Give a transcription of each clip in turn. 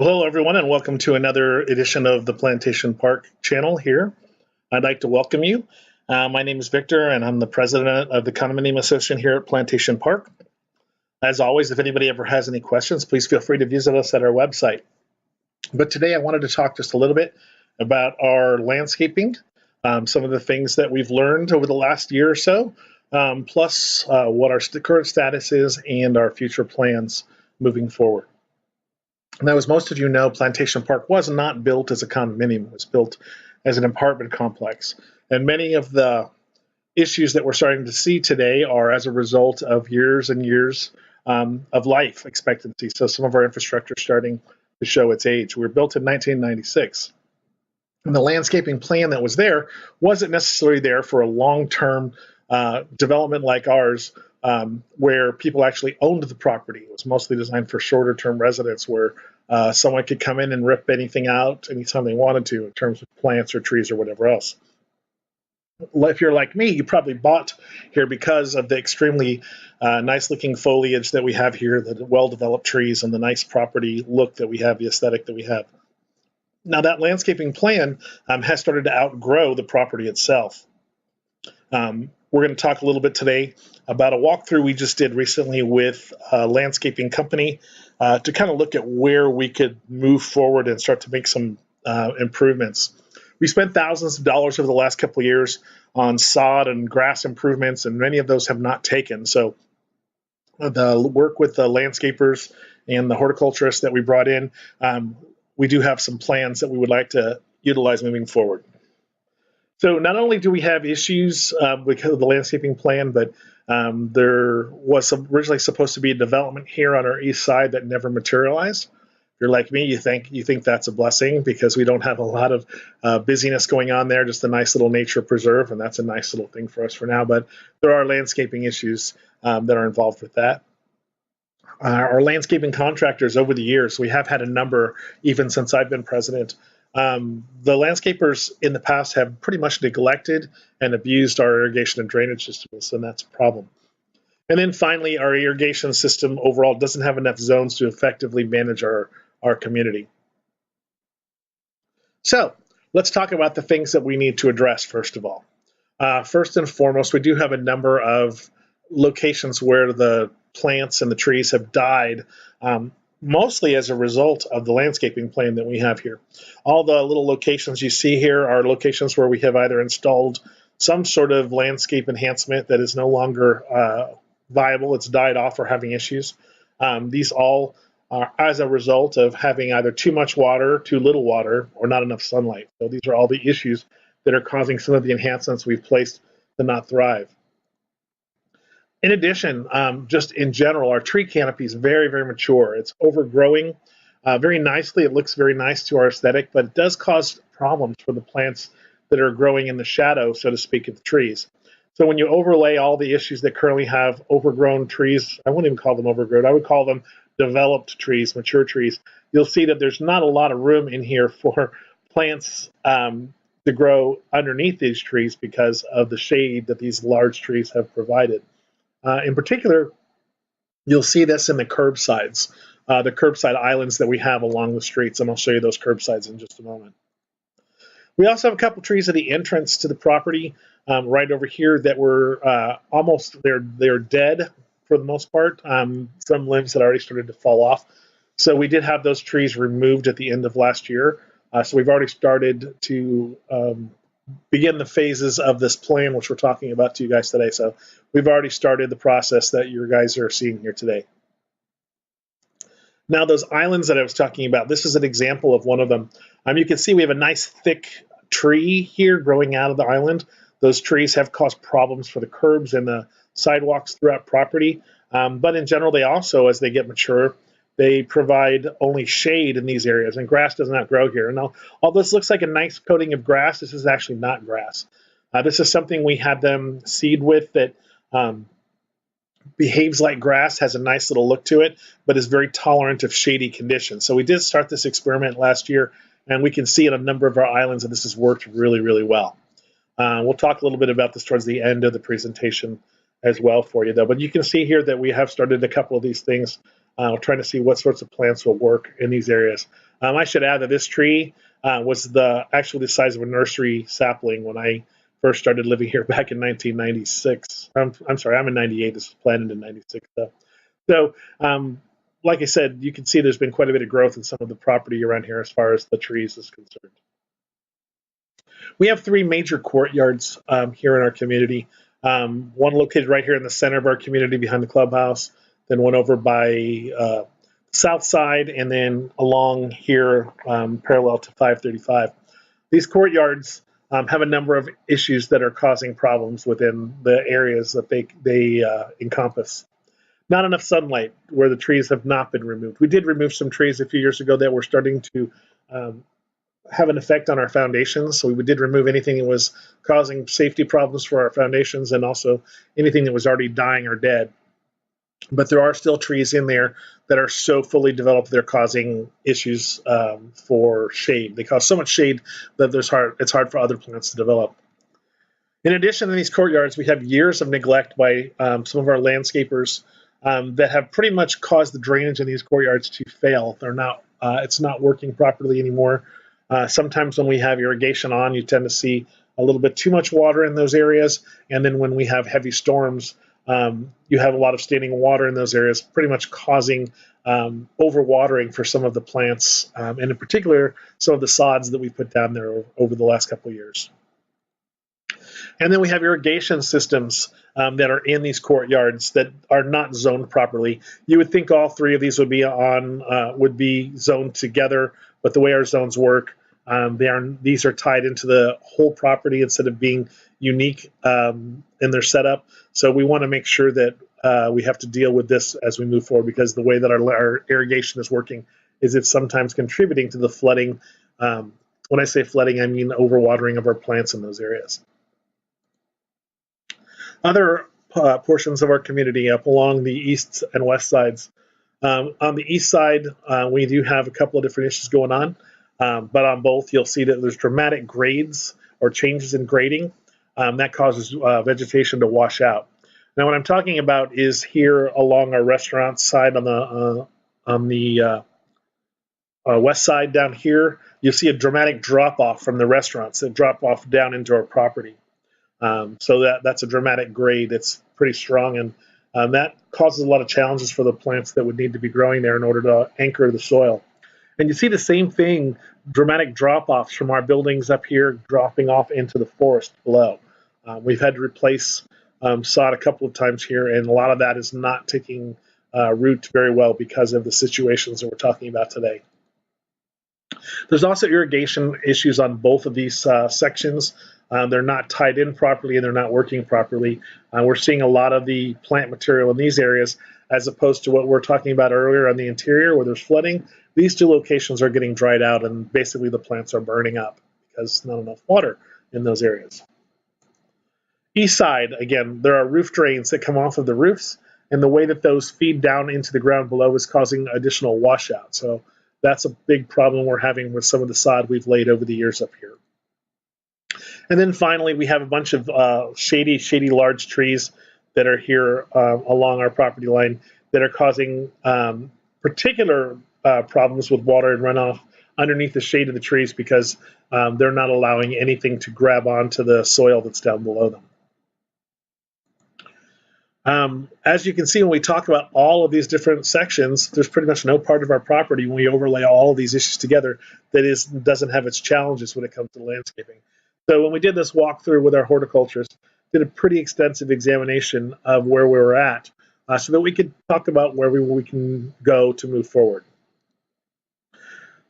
Well, hello, everyone, and welcome to another edition of the Plantation Park channel here. I'd like to welcome you. My name is Victor, and I'm the president of the Condominium Association here at Plantation Park. As always, if anybody ever has any questions, please feel free to visit us at our website. But today I wanted to talk just a little bit about our landscaping, some of the things that we've learned over the last year or so, plus what our current status is and our future plans moving forward. Now, as most of you know, Plantation Park was not built as a condominium. It was built as an apartment complex. And many of the issues that we're starting to see today are as a result of years and years of life expectancy. So some of our infrastructure is starting to show its age. We were built in 1996. And the landscaping plan that was there wasn't necessarily there for a long-term development like ours, where people actually owned the property. It was mostly designed for shorter-term residents where someone could come in and rip anything out anytime they wanted to in terms of plants or trees or whatever else. If you're like me, you probably bought here because of the extremely nice-looking foliage that we have here, the well-developed trees, and the nice property look that we have, the aesthetic that we have. Now, that landscaping plan has started to outgrow the property itself. We're going to talk a little bit today about a walkthrough we just did recently with a landscaping company to kind of look at where we could move forward and start to make some improvements. We spent thousands of dollars over the last couple of years on sod and grass improvements, and many of those have not taken. So the work with the landscapers and the horticulturists that we brought in, we do have some plans that we would like to utilize moving forward. So not only do we have issues because of the landscaping plan, but there was originally supposed to be a development here on our east side that never materialized. If you're like me, you think that's a blessing because we don't have a lot of busyness going on there, just a nice little nature preserve, and that's a nice little thing for us for now. But there are landscaping issues that are involved with that. Our landscaping contractors over the years, we have had a number, even since I've been president. The landscapers in the past have pretty much neglected and abused our irrigation and drainage systems, and that's a problem. And then finally, our irrigation system overall doesn't have enough zones to effectively manage our community. So let's talk about the things that we need to address first of all. First and foremost, we do have a number of locations where the plants and the trees have died, mostly as a result of the landscaping plan that we have here. All the little locations you see here are locations where we have either installed some sort of landscape enhancement that is no longer viable, it's died off or having issues. These all are as a result of having either too much water, too little water, or not enough sunlight. So these are all the issues that are causing some of the enhancements we've placed to not thrive. In addition, just in general, our tree canopy is very, very mature. It's overgrowing very nicely. It looks very nice to our aesthetic, but it does cause problems for the plants that are growing in the shadow, so to speak, of the trees. So when you overlay all the issues that currently have overgrown trees, I wouldn't even call them overgrown, I would call them developed trees, mature trees, you'll see that there's not a lot of room in here for plants to grow underneath these trees because of the shade that these large trees have provided. In particular, you'll see this in the curbsides, the curbside islands that we have along the streets, and I'll show you those curbsides in just a moment. We also have a couple trees at the entrance to the property right over here that were almost, they're dead for the most part. Some limbs had already started to fall off. So we did have those trees removed at the end of last year. So we've already started to begin the phases of this plan, which we're talking about to you guys today. So we've already started the process that you guys are seeing here today. Now, those islands that I was talking about, this is an example of one of them. You can see we have a nice thick tree here growing out of the island. Those trees have caused problems for the curbs and the sidewalks throughout property. But in general, they also, as they get mature, they provide only shade in these areas, and grass does not grow here. Now, all this looks like a nice coating of grass. This is actually not grass. This is something we had them seed with that behaves like grass, has a nice little look to it, but is very tolerant of shady conditions. So we did start this experiment last year, and we can see in a number of our islands that this has worked really, really well. We'll talk a little bit about this towards the end of the presentation as well for you, though. But you can see here that we have started a couple of these things We're trying to see what sorts of plants will work in these areas. I should add that this tree was actually the size of a nursery sapling when I first started living here back in 1996. I'm sorry, I'm in 98. This was planted in 96. So, like I said, you can see there's been quite a bit of growth in some of the property around here as far as the trees is concerned. We have three major courtyards here in our community. One located right here in the center of our community behind the clubhouse, then one over by south side, and then along here parallel to 535. These courtyards have a number of issues that are causing problems within the areas that they encompass. Not enough sunlight where the trees have not been removed. We did remove some trees a few years ago that were starting to have an effect on our foundations. So we did remove anything that was causing safety problems for our foundations and also anything that was already dying or dead. But there are still trees in there that are so fully developed they're causing issues for shade. They cause so much shade that it's hard for other plants to develop. In addition to these courtyards, we have years of neglect by some of our landscapers that have pretty much caused the drainage in these courtyards to fail. It's not working properly anymore. Sometimes when we have irrigation on, you tend to see a little bit too much water in those areas. And then when we have heavy storms, you have a lot of standing water in those areas, pretty much causing overwatering for some of the plants, and in particular, some of the sods that we put down there over the last couple of years. And then we have irrigation systems that are in these courtyards that are not zoned properly. You would think all three of these would be zoned together, but the way our zones work, these are tied into the whole property instead of being unique in their setup. So we want to make sure that we have to deal with this as we move forward, because the way that our irrigation is working is it's sometimes contributing to the flooding. When I say flooding, I mean overwatering of our plants in those areas. Other portions of our community up along the east and west sides. On the east side, we do have a couple of different issues going on, but on both, you'll see that there's dramatic grades or changes in grading that causes vegetation to wash out. Now, what I'm talking about is here along our restaurant side on the west side down here, you'll see a dramatic drop off from the restaurants that drop off down into our property. So that's a dramatic grade. It's pretty strong, and that causes a lot of challenges for the plants that would need to be growing there in order to anchor the soil. And you see the same thing, dramatic drop-offs from our buildings up here dropping off into the forest below. We've had to replace sod a couple of times here, and a lot of that is not taking root very well because of the situations that we're talking about today. There's also irrigation issues on both of these sections. They're not tied in properly and they're not working properly. We're seeing a lot of the plant material in these areas as opposed to what we're talking about earlier on the interior where there's flooding. These two locations are getting dried out and basically the plants are burning up because not enough water in those areas. East side, again, there are roof drains that come off of the roofs, and the way that those feed down into the ground below is causing additional washout. So that's a big problem we're having with some of the sod we've laid over the years up here. And then finally, we have a bunch of shady large trees that are here along our property line that are causing particular problems with water and runoff underneath the shade of the trees because they're not allowing anything to grab onto the soil that's down below them. As you can see, when we talk about all of these different sections, there's pretty much no part of our property when we overlay all of these issues together that doesn't have its challenges when it comes to landscaping. So when we did this walkthrough with our horticulturist, did a pretty extensive examination of where we were at so that we could talk about where we can go to move forward.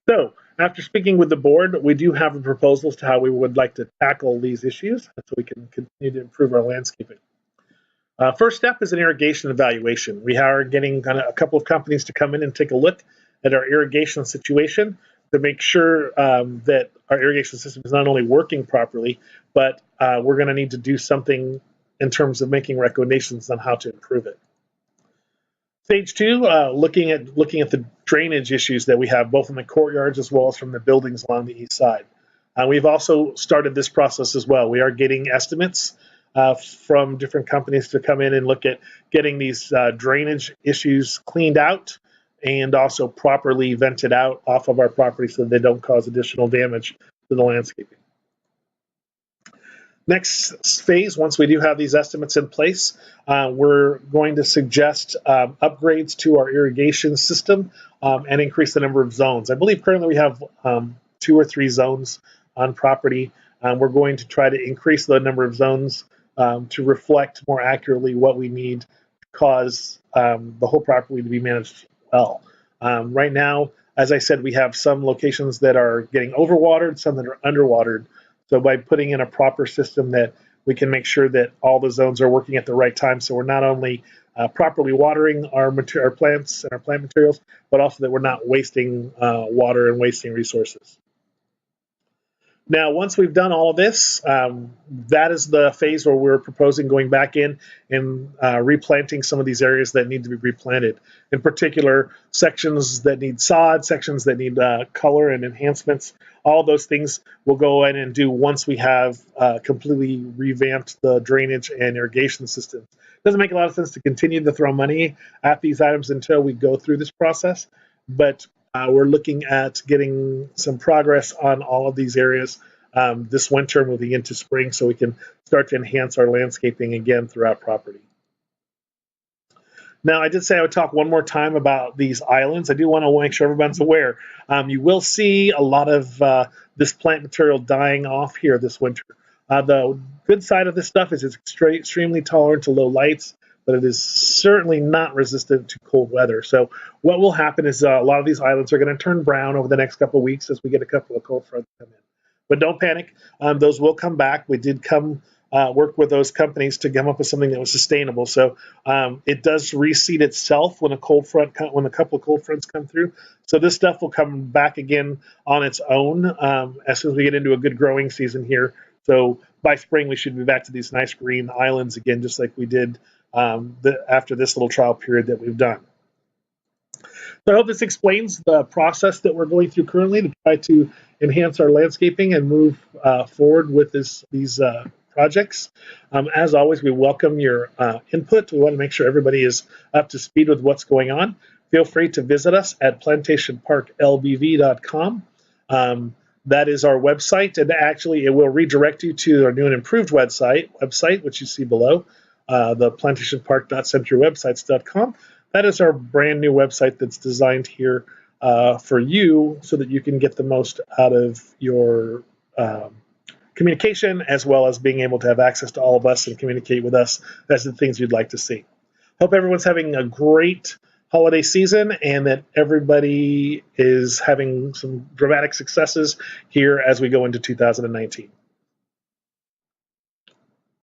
So after speaking with the board, we do have a proposal as to how we would like to tackle these issues so we can continue to improve our landscaping. First step is an irrigation evaluation. We are getting a couple of companies to come in and take a look at our irrigation situation to make sure that our irrigation system is not only working properly, but we're going to need to do something in terms of making recommendations on how to improve it. Stage two, looking at the drainage issues that we have both in the courtyards as well as from the buildings along the east side. We've also started this process as well. We are getting estimates from different companies to come in and look at getting these drainage issues cleaned out and also properly vented out off of our property so they don't cause additional damage to the landscaping. Next phase, once we do have these estimates in place, we're going to suggest upgrades to our irrigation system and increase the number of zones. I believe currently we have 2 or 3 zones on property. We're going to try to increase the number of zones to reflect more accurately what we need to cause the whole property to be managed well. Right now, as I said, we have some locations that are getting overwatered, some that are underwatered. So by putting in a proper system that we can make sure that all the zones are working at the right time, so we're not only properly watering our plants and our plant materials, but also that we're not wasting water and wasting resources. Now, once we've done all of this, that is the phase where we're proposing going back in and replanting some of these areas that need to be replanted. In particular, sections that need sod, sections that need color and enhancements. All those things we'll go in and do once we have completely revamped the drainage and irrigation systems. It doesn't make a lot of sense to continue to throw money at these items until we go through this process, but we're looking at getting some progress on all of these areas this winter, moving into spring, so we can start to enhance our landscaping again throughout property. Now, I did say I would talk one more time about these islands. I do want to make sure everyone's aware. You will see a lot of this plant material dying off here this winter. The good side of this stuff is it's extremely tolerant to low lights, but it is certainly not resistant to cold weather. So what will happen is a lot of these islands are going to turn brown over the next couple of weeks as we get a couple of cold fronts come in. But don't panic. Those will come back. We did work with those companies to come up with something that was sustainable. So it does reseed itself when a couple of cold fronts come through. So this stuff will come back again on its own as soon as we get into a good growing season here. So by spring, we should be back to these nice green islands again, just like we did after this little trial period that we've done. So I hope this explains the process that we're going through currently to try to enhance our landscaping and move forward with these projects. As always, we welcome your input. We want to make sure everybody is up to speed with what's going on. Feel free to visit us at plantationparklbv.com. That is our website, and actually it will redirect you to our new and improved website, which you see below, the plantationpark.centerwebsites.com. That is our brand new website that's designed here for you so that you can get the most out of your communication, as well as being able to have access to all of us and communicate with us as the things you'd like to see. Hope everyone's having a great holiday season and that everybody is having some dramatic successes here as we go into 2019.